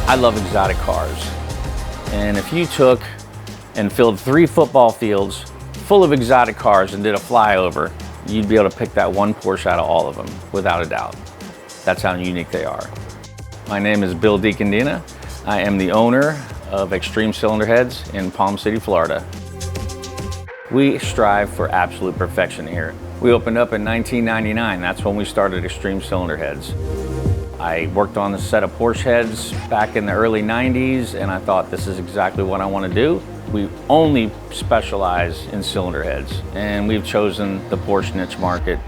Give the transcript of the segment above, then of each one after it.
I love exotic cars. And if you took and filled 3 football fields full of exotic cars and did a flyover, you'd be able to pick that one Porsche out of all of them, without a doubt. That's how unique they are. My name is Bill DiCandina. I am the owner of Xtreme Cylinder Heads in Palm City, Florida. We strive for absolute perfection here. We opened up in 1999. That's when we started Xtreme Cylinder Heads. I worked on a set of Porsche heads back in the early 90s, and I thought this is exactly what I want to do. We only specialize in cylinder heads, and we've chosen the Porsche niche market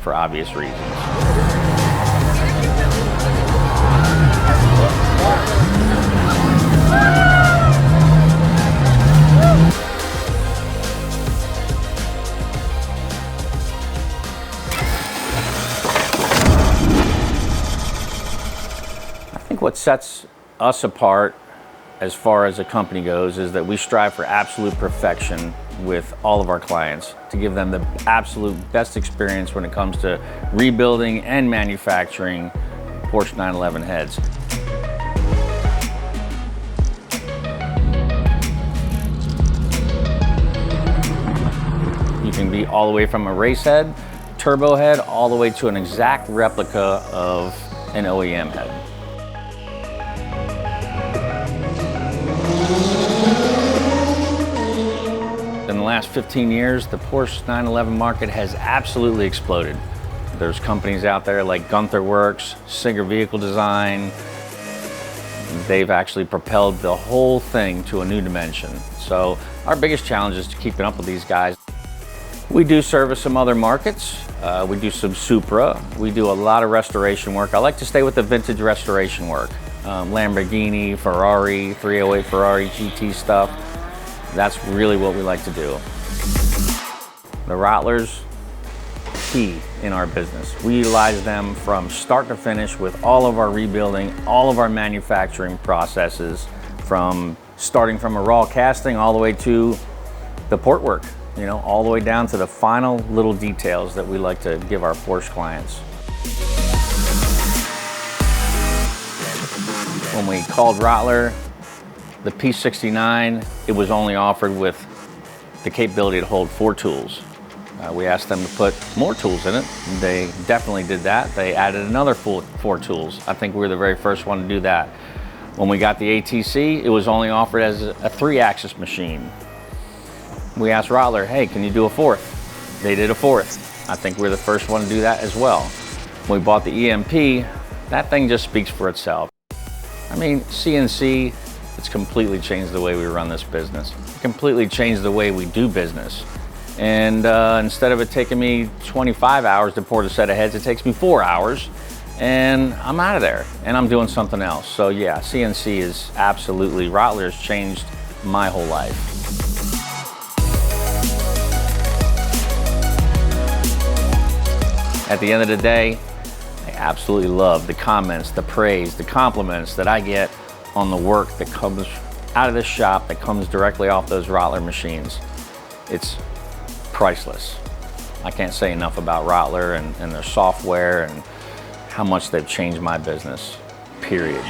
for obvious reasons. What sets us apart as far as a company goes is that we strive for absolute perfection with all of our clients to give them the absolute best experience when it comes to rebuilding and manufacturing Porsche 911 heads. You can be all the way from a race head, turbo head, all the way to an exact replica of an OEM head. In the last 15 years, the Porsche 911 market has absolutely exploded. There's companies out there like Gunther Works, Singer Vehicle Design. They've actually propelled the whole thing to a new dimension. So our biggest challenge is keeping up with these guys. We do service some other markets. We do some Supra. We do a lot of restoration work. I like to stay with the vintage restoration work. Lamborghini, Ferrari, 308 Ferrari GT stuff. That's really what we like to do. The Rottlers, key in our business. We utilize them from start to finish with all of our rebuilding, all of our manufacturing processes, from starting from a raw casting all the way to the port work, you know, all the way down to the final little details that we like to give our Porsche clients. When we called Rottler the P69, it was only offered with the capability to hold 4 tools. We asked them to put more tools in it. They definitely did that. They added another 4 tools. I think we were the very first one to do that. When we got the ATC, it was only offered as a 3-axis machine. We asked Rottler, hey, can you do a 4th? They did a 4th. I think we're the first one to do that as well. When we bought the EMP, that thing just speaks for itself. I mean, CNC, it's completely changed the way we run this business. It completely changed the way we do business. And instead of it taking me 25 hours to port a set of heads, it takes me 4 hours, and I'm out of there, and I'm doing something else. So yeah, CNC is absolutely, Rottler's changed my whole life. At the end of the day, I absolutely love the comments, the praise, the compliments that I get on the work that comes out of this shop, that comes directly off those Rottler machines. It's priceless. I can't say enough about Rottler and their software and how much they've changed my business, period.